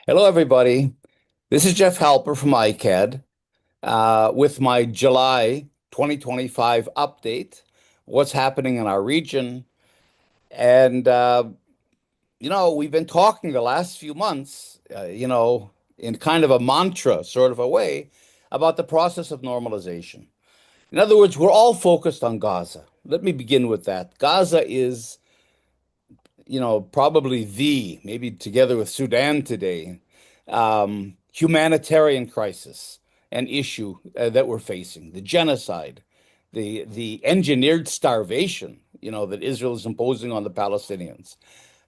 Hello, everybody. This is Jeff Halper from ICAD with my July 2025 update, what's happening in our region. And, we've been talking the last few months, in kind of a mantra sort of a way about the process of normalization. In other words, we're all focused on Gaza. Let me begin with that. Gaza is, probably maybe together with Sudan today, humanitarian crisis and issue that we're facing, the genocide, the engineered starvation, that Israel is imposing on the Palestinians,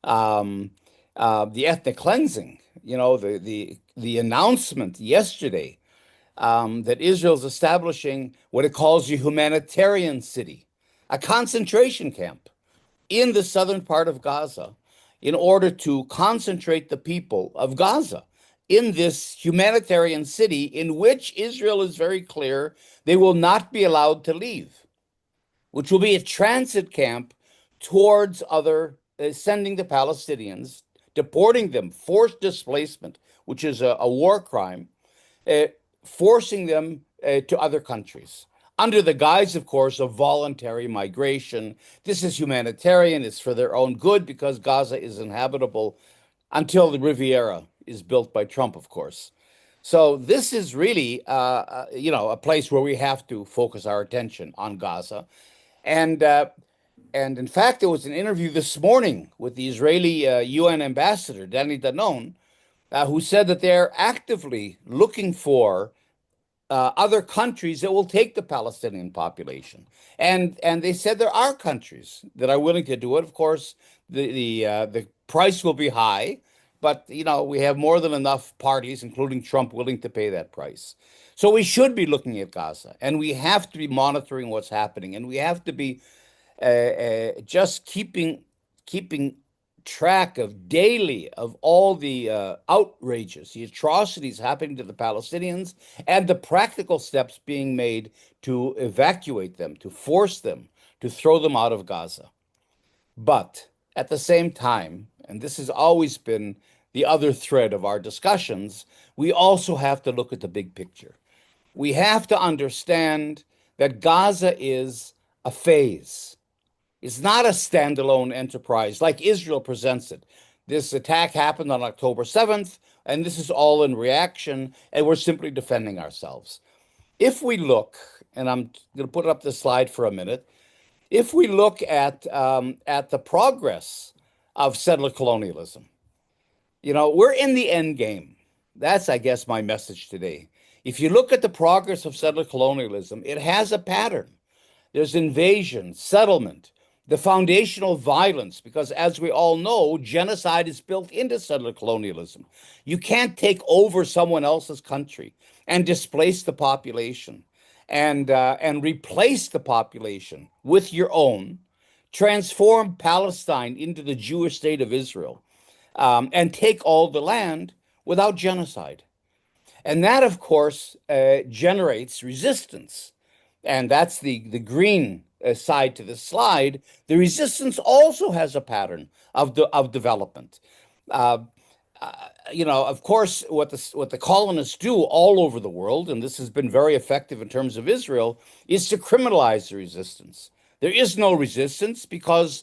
um, the ethnic cleansing, the announcement yesterday that Israel's establishing what it calls a humanitarian city, a concentration camp in the southern part of Gaza in order to concentrate the people of Gaza in this humanitarian city in which Israel is very clear they will not be allowed to leave, which will be a transit camp towards sending the Palestinians, deporting them, forced displacement, which is a war crime, uh, forcing them to other countries under the guise, of course, of voluntary migration. This is humanitarian. It's for their own good because Gaza is inhabitable until the Riviera is built by Trump, of course. So this is really, a place where we have to focus our attention on Gaza. And and in fact, there was an interview this morning with the Israeli UN ambassador, Danny Danon, who said that they're actively looking for other countries that will take the Palestinian population. And they said there are countries that are willing to do it. Of course, the price will be high, but we have more than enough parties, including Trump, willing to pay that price. So we should be looking at Gaza, and we have to be monitoring what's happening, and we have to be just keeping track of daily of all the outrages, the atrocities happening to the Palestinians, and the practical steps being made to evacuate them, to force them, to throw them out of Gaza. But at the same time, and this has always been the other thread of our discussions, we also have to look at the big picture. We have to understand that Gaza is a phase. It's not a standalone enterprise like Israel presents it. This attack happened on October 7th, and this is all in reaction, and we're simply defending ourselves. If we look, and I'm going to put up the slide for a minute, if we look at the progress of settler colonialism, we're in the end game. That's, I guess, my message today. If you look at the progress of settler colonialism, it has a pattern. There's invasion, settlement, the foundational violence, because as we all know, genocide is built into settler colonialism. You can't take over someone else's country and displace the population and replace the population with your own, transform Palestine into the Jewish state of Israel, and take all the land without genocide. And that, of course, generates resistance. And that's the green side to the slide. The resistance also has a pattern of development. Uh, of course, what the colonists do all over the world, and this has been very effective in terms of Israel, is to criminalize the resistance. There is no resistance because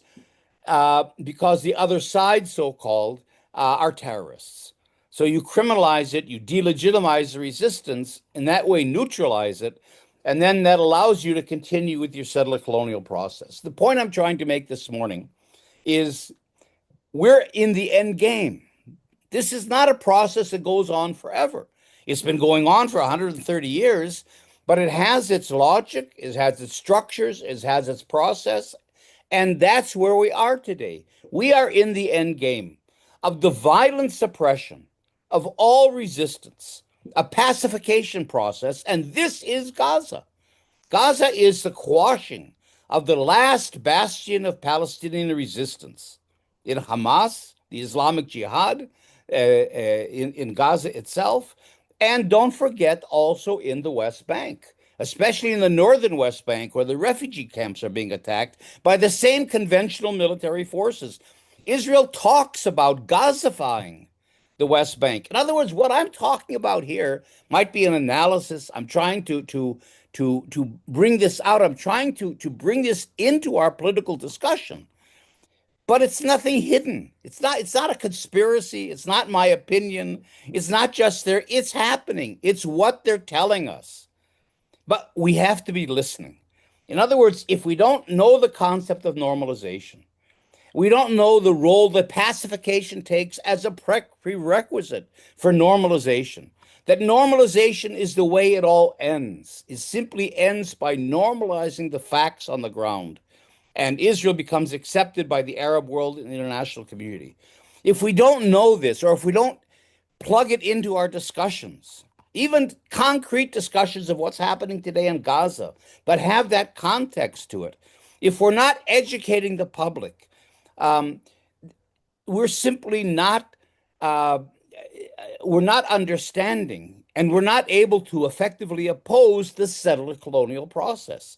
the other side, so-called, are terrorists. So you criminalize it, you delegitimize the resistance, and that way neutralize it, and then that allows you to continue with your settler colonial process. The point I'm trying to make this morning is we're in the end game. This is not a process that goes on forever. It's been going on for 130 years, but it has its logic, it has its structures, it has its process, and that's where we are today. We are in the end game of the violent suppression of all resistance, a pacification process, and this is Gaza. Gaza is the quashing of the last bastion of Palestinian resistance in Hamas, the Islamic Jihad, in Gaza itself, and don't forget also in the West Bank, especially in the northern West Bank, where the refugee camps are being attacked by the same conventional military forces. Israel talks about Gazifying the West Bank. In other words, what I'm talking about here might be an analysis. I'm trying to bring this out. I'm trying to bring this into our political discussion. But it's nothing hidden. It's not a conspiracy. It's not my opinion. It's not just there. It's happening. It's what they're telling us. But we have to be listening. In other words, if we don't know the concept of normalization, we don't know the role that pacification takes as a prerequisite for normalization. That normalization is the way it all ends. It simply ends by normalizing the facts on the ground. And Israel becomes accepted by the Arab world and the international community. If we don't know this, or if we don't plug it into our discussions, even concrete discussions of what's happening today in Gaza, but have that context to it, if we're not educating the public, um, we're simply not uh, we're not understanding, and we're not able to effectively oppose the settler colonial process.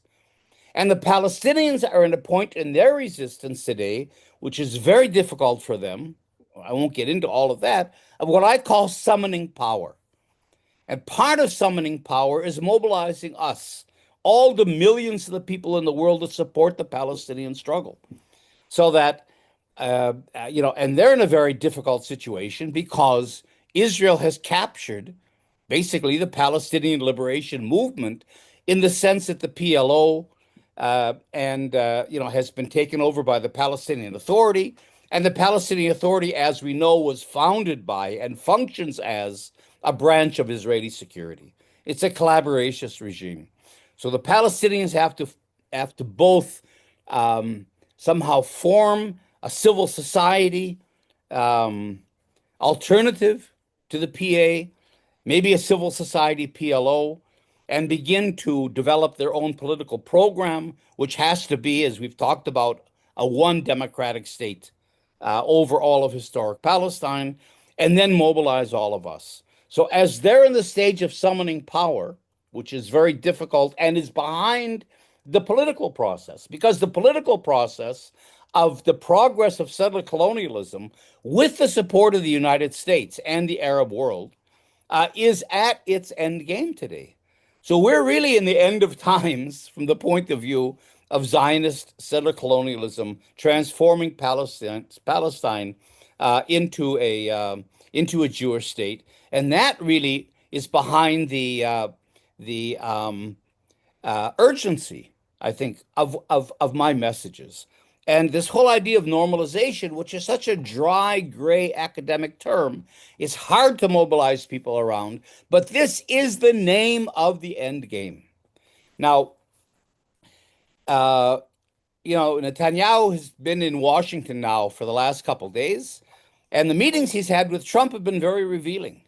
And the Palestinians are at a point in their resistance today, which is very difficult for them. I won't get into all of that, of what I call summoning power. And part of summoning power is mobilizing us, all the millions of the people in the world that support the Palestinian struggle, so that and they're in a very difficult situation because Israel has captured basically the Palestinian liberation movement in the sense that the PLO and has been taken over by the Palestinian Authority, and the Palestinian Authority, as we know, was founded by and functions as a branch of Israeli security. It's a collaborationist regime. So the Palestinians have to both somehow form a civil society um, alternative to the PA, maybe a civil society PLO, and begin to develop their own political program, which has to be, as we've talked about, a one democratic state over all of historic Palestine, and then mobilize all of us. So, as they're in the stage of summoning power, which is very difficult and is behind the political process, because the political process of the progress of settler colonialism, with the support of the United States and the Arab world, is at its end game today. So we're really in the end of times from the point of view of Zionist settler colonialism, transforming Palestine into a Jewish state, and that really is behind the urgency, I think, of my messages. And this whole idea of normalization, which is such a dry, gray academic term, is hard to mobilize people around. But this is the name of the end game. Now, uh, Netanyahu has been in Washington now for the last couple of days, and the meetings he's had with Trump have been very revealing.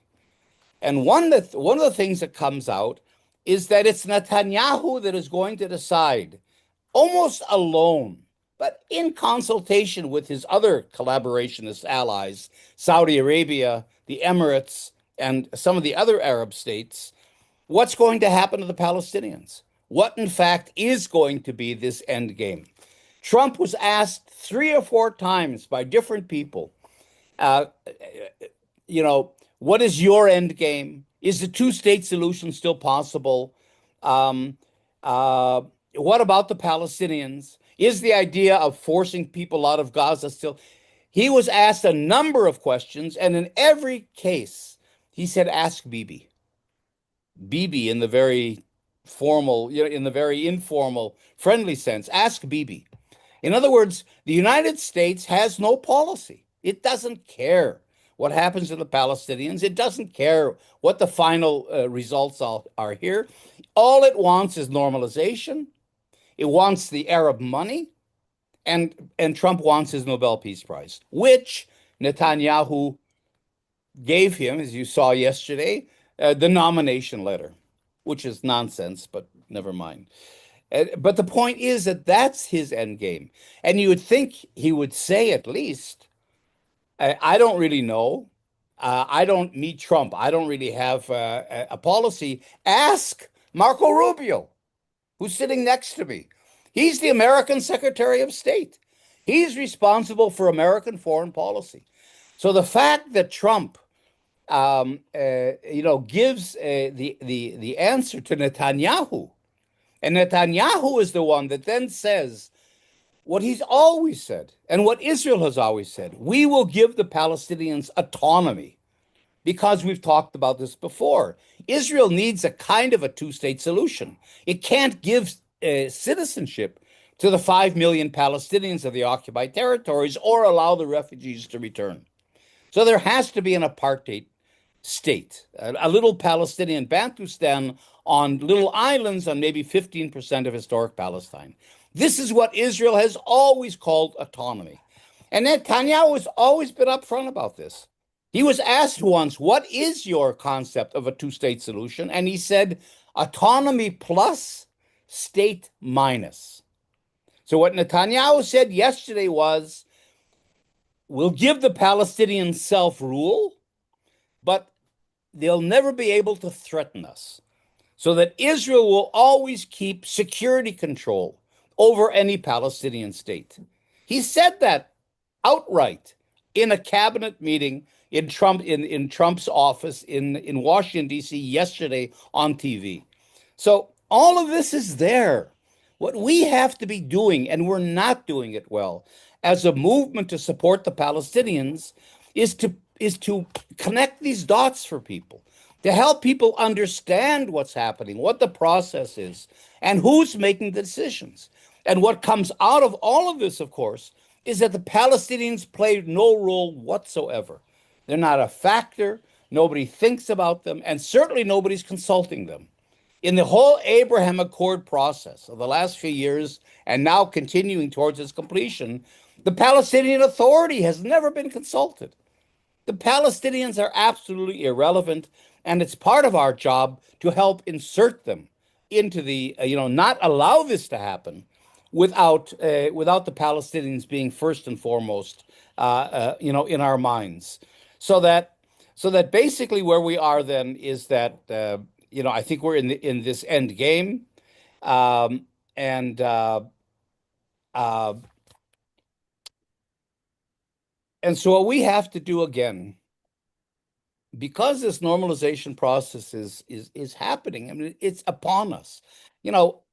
And one of the things that comes out is that it's Netanyahu that is going to decide, almost alone, but in consultation with his other collaborationist allies, Saudi Arabia, the Emirates, and some of the other Arab states, what's going to happen to the Palestinians? What, in fact, is going to be this end game? Trump was asked 3 or 4 times by different people, uh, what is your end game? Is the two-state solution still possible? Um, uh, what about the Palestinians? Is the idea of forcing people out of Gaza still? He was asked a number of questions, and in every case, he said, "Ask Bibi." Bibi in the very formal, in the very informal, friendly sense. Ask Bibi. In other words, the United States has no policy. It doesn't care what happens to the Palestinians. It doesn't care what the final results are here. All it wants is normalization. It wants the Arab money, and Trump wants his Nobel Peace Prize, which Netanyahu gave him, as you saw yesterday, the nomination letter, which is nonsense, but never mind. But the point is that that's his end game. And you would think he would say at least, I don't really know. I don't meet Trump. I don't really have a policy. Ask Marco Rubio, who's sitting next to me. He's the American Secretary of State. He's responsible for American foreign policy. So the fact that Trump gives the answer to Netanyahu. And Netanyahu is the one that then says what he's always said and what Israel has always said. We will give the Palestinians autonomy because we've talked about this before. Israel needs a kind of a two-state solution. It can't give citizenship to the 5 million Palestinians of the occupied territories or allow the refugees to return. So there has to be an apartheid state, a little Palestinian Bantustan on little islands on maybe 15% of historic Palestine. This is what Israel has always called autonomy. And Netanyahu has always been upfront about this. He was asked once, what is your concept of a two-state solution? And he said, autonomy plus, state minus. So what Netanyahu said yesterday was, we'll give the Palestinians self-rule, but they'll never be able to threaten us. So that Israel will always keep security control over any Palestinian state. He said that outright in a cabinet meeting in Trump's office in Washington, D.C. yesterday on TV. So all of this is there. What we have to be doing, and we're not doing it well, as a movement to support the Palestinians, is to connect these dots for people, to help people understand what's happening, what the process is, and who's making the decisions. And what comes out of all of this, of course, is that the Palestinians play no role whatsoever. They're not a factor. Nobody thinks about them, and certainly nobody's consulting them. In the whole Abraham Accord process of the last few years, and now continuing towards its completion, the Palestinian Authority has never been consulted. The Palestinians are absolutely irrelevant, and it's part of our job to help insert them into the, not allow this to happen without the Palestinians being first and foremost, in our minds. So that basically where we are then is that, I think we're in this end game, and uh, and so what we have to do again, because this normalization process is happening. I mean, it's upon us. You know,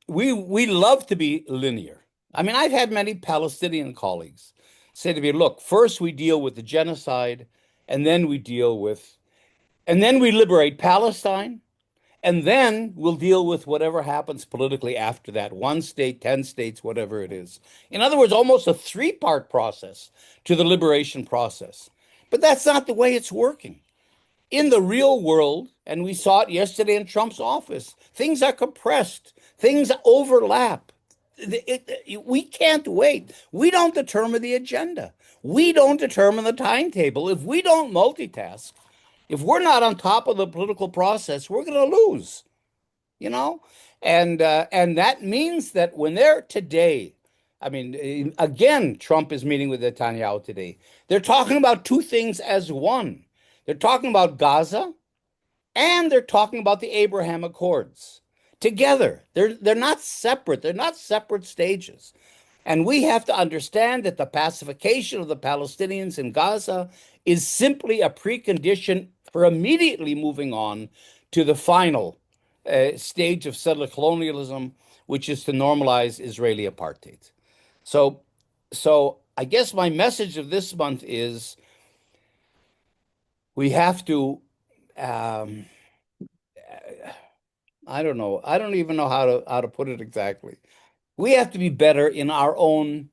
we love to be linear. I mean, I've had many Palestinian colleagues say to me, "Look, first we deal with the genocide, and then and then we liberate Palestine, and then we'll deal with whatever happens politically after that, one state, 10 states, whatever it is." In other words, almost a three-part process to the liberation process. But that's not the way it's working. In the real world, and we saw it yesterday in Trump's office, things are compressed, things overlap. We can't wait. We don't determine the agenda. We don't determine the timetable. If we don't multitask, if we're not on top of the political process, we're going to lose, you know? And that means that when they're today, I mean, again, Trump is meeting with Netanyahu today. They're talking about two things as one. They're talking about Gaza and they're talking about the Abraham Accords together. They're not separate. They're not separate stages. And we have to understand that the pacification of the Palestinians in Gaza is simply a precondition for immediately moving on to the final stage of settler colonialism, which is to normalize Israeli apartheid. So, so I guess my message of this month is we have to, um, I don't know, I don't even know how to put it exactly. We have to be better in our own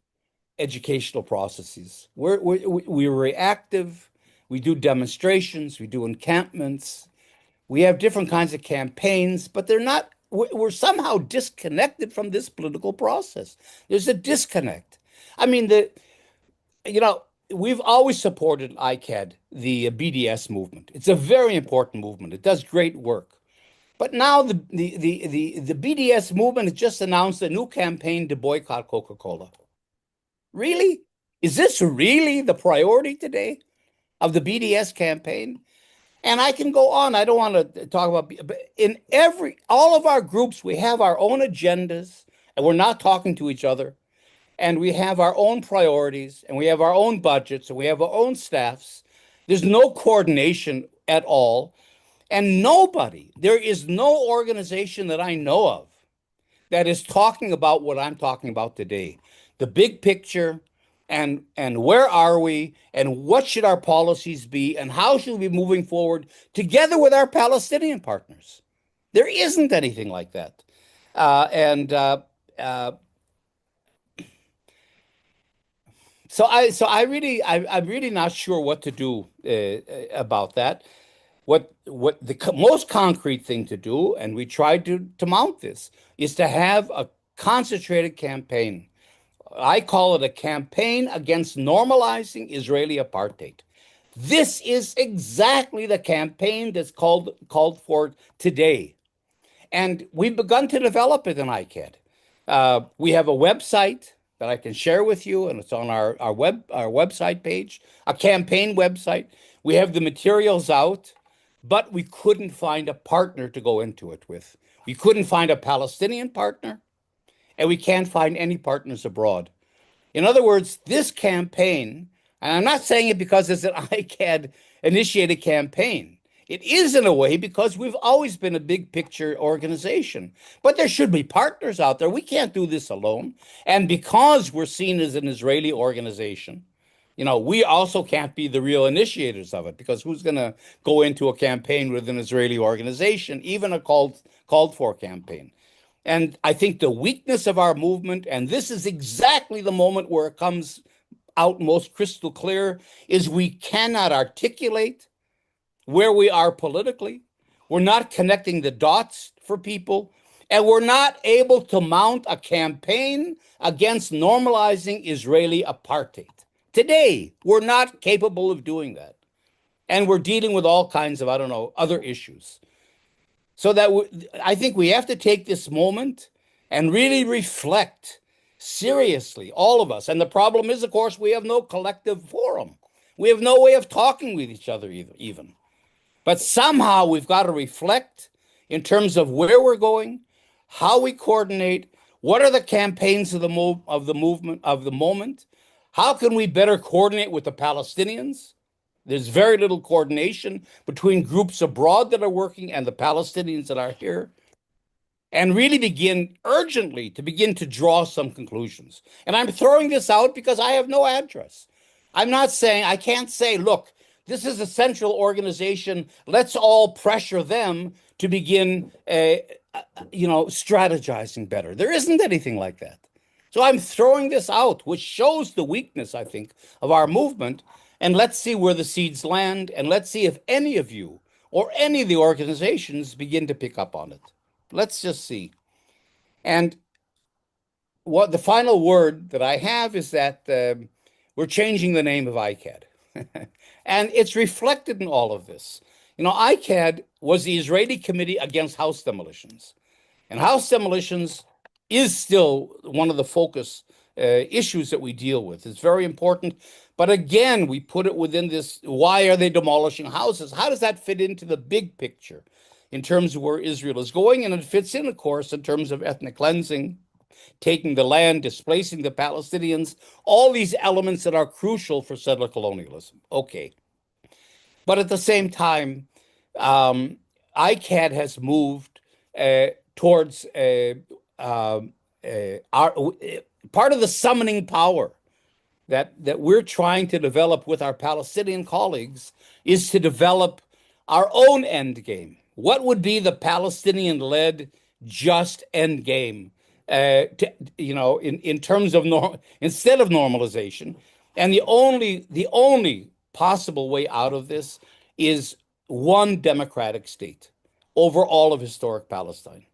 educational processes. We're reactive. We do demonstrations. We do encampments. We have different kinds of campaigns, but they're not. We're somehow disconnected from this political process. There's a disconnect. I mean, we've always supported ICAD, the BDS movement. It's a very important movement. It does great work. But now the BDS movement has just announced a new campaign to boycott Coca-Cola. Really? Is this really the priority today of the BDS campaign? And I can go on. I don't want to talk about, but in all of our groups, we have our own agendas and we're not talking to each other. And we have our own priorities and we have our own budgets and we have our own staffs. There's no coordination at all. And there is no organization that I know of that is talking about what I'm talking about today. The big picture and where are we and what should our policies be and how should we be moving forward together with our Palestinian partners. There isn't anything like that. And uh, I'm really not sure what to do about that. What the most concrete thing to do, and we tried to mount this, is to have a concentrated campaign. I call it a campaign against normalizing Israeli apartheid. This is exactly the campaign that's called for today. And we've begun to develop it in ICAD. We have a website that I can share with you, and it's on our website page, a campaign website. We have the materials out, but we couldn't find a partner to go into it with. We couldn't find a Palestinian partner, and we can't find any partners abroad. In other words, this campaign, and I'm not saying it because it's an ICAD initiated campaign. It is in a way because we've always been a big picture organization. But there should be partners out there. We can't do this alone. And because we're seen as an Israeli organization, we also can't be the real initiators of it because who's going to go into a campaign with an Israeli organization, even a called for campaign? And I think the weakness of our movement, and this is exactly the moment where it comes out most crystal clear, is we cannot articulate where we are politically. We're not connecting the dots for people, and we're not able to mount a campaign against normalizing Israeli apartheid. Today, we're not capable of doing that. And we're dealing with all kinds of, I don't know, other issues. So that I think we have to take this moment and really reflect seriously, all of us. And the problem is, of course, we have no collective forum. We have no way of talking with each other even. But somehow we've got to reflect in terms of where we're going, how we coordinate, what are the campaigns of the movement of the moment, how can we better coordinate with the Palestinians? There's very little coordination between groups abroad that are working and the Palestinians that are here, and really begin urgently to draw some conclusions. And I'm throwing this out because I have no address. I can't say, look, this is a central organization. Let's all pressure them to begin, strategizing better. There isn't anything like that. So I'm throwing this out, which shows the weakness, I think, of our movement. And let's see where the seeds land. And let's see if any of you or any of the organizations begin to pick up on it. Let's just see. And what the final word that I have is that we're changing the name of ICAD. And it's reflected in all of this. ICAD was the Israeli Committee Against House Demolitions. And house demolitions is still one of the focus issues that we deal with. It's very important. But again, we put it within this, why are they demolishing houses? How does that fit into the big picture in terms of where Israel is going? And it fits in, of course, in terms of ethnic cleansing, taking the land, displacing the Palestinians, all these elements that are crucial for settler colonialism. Okay. But at the same time, ICAD has moved towards part of the summoning power that we're trying to develop with our Palestinian colleagues is to develop our own end game. What would be the Palestinian-led just end game? In terms of instead of normalization, and the only possible way out of this is one democratic state over all of historic Palestine.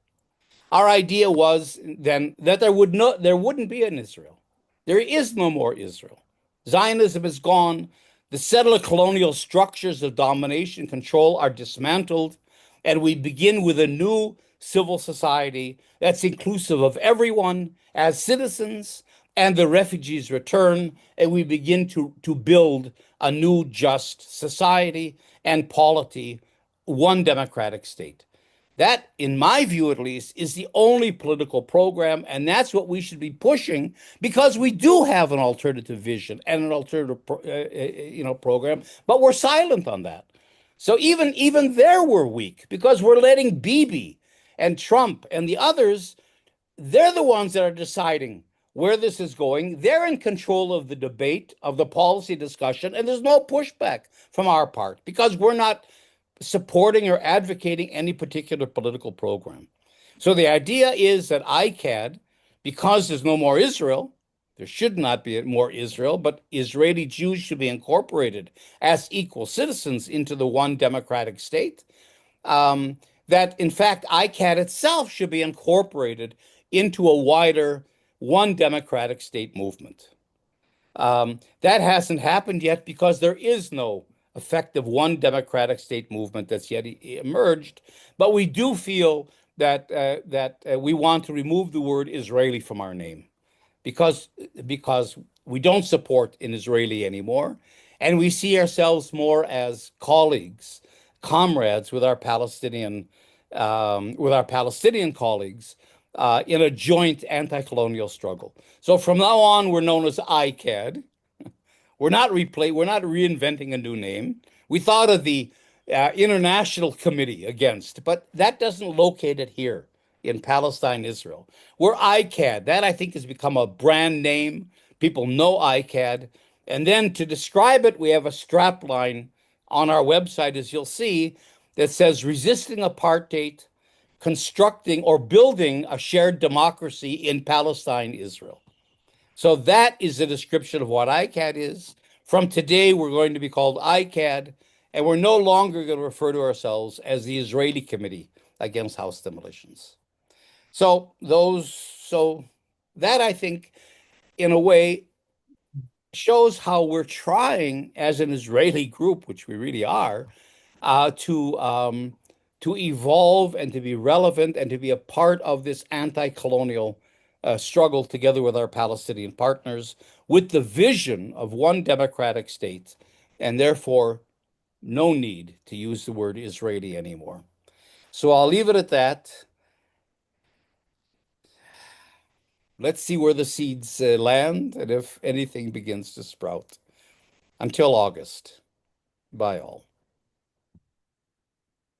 Our idea was then that there wouldn't be an Israel. There is no more Israel. Zionism is gone. The settler colonial structures of domination control are dismantled, and we begin with a new civil society that's inclusive of everyone as citizens, and the refugees return, and we begin to build a new just society and polity, one democratic state. That, in my view at least, is the only political program, and that's what we should be pushing because we do have an alternative vision and an alternative, program, but we're silent on that. So even there we're weak because we're letting Bibi and Trump and the others, they're the ones that are deciding where this is going. They're in control of the debate, of the policy discussion, and there's no pushback from our part because we're not supporting or advocating any particular political program. So the idea is that ICAD, because there's no more Israel, there should not be more Israel, but Israeli Jews should be incorporated as equal citizens into the one democratic state. That in fact, ICAD itself should be incorporated into a wider one democratic state movement. That hasn't happened yet because there is no effective one democratic state movement that's yet emerged. But we do feel that we want to remove the word Israeli from our name because because we don't support an Israeli anymore, and we see ourselves more as colleagues, comrades with our Palestinian colleagues in a joint anti-colonial struggle. So from now on, we're known as ICAD. We're not reinventing a new name. We thought of the International Committee against, but that doesn't locate it here in Palestine, Israel. We're ICAD. That I think has become a brand name. People know ICAD. And then to describe it, we have a strap line on our website, as you'll see, that says resisting apartheid, constructing or building a shared democracy in Palestine, Israel. So that is the description of what ICAD is. From today, we're going to be called ICAD, and we're no longer going to refer to ourselves as the Israeli Committee Against House Demolitions. So that I think, in a way, shows how we're trying as an Israeli group, which we really are, uh, to um, to evolve and to be relevant and to be a part of this anti-colonial struggle together with our Palestinian partners, with the vision of one democratic state, and therefore no need to use the word Israeli anymore. So I'll leave it at that. Let's see where the seeds land and if anything begins to sprout. Until August. Bye all.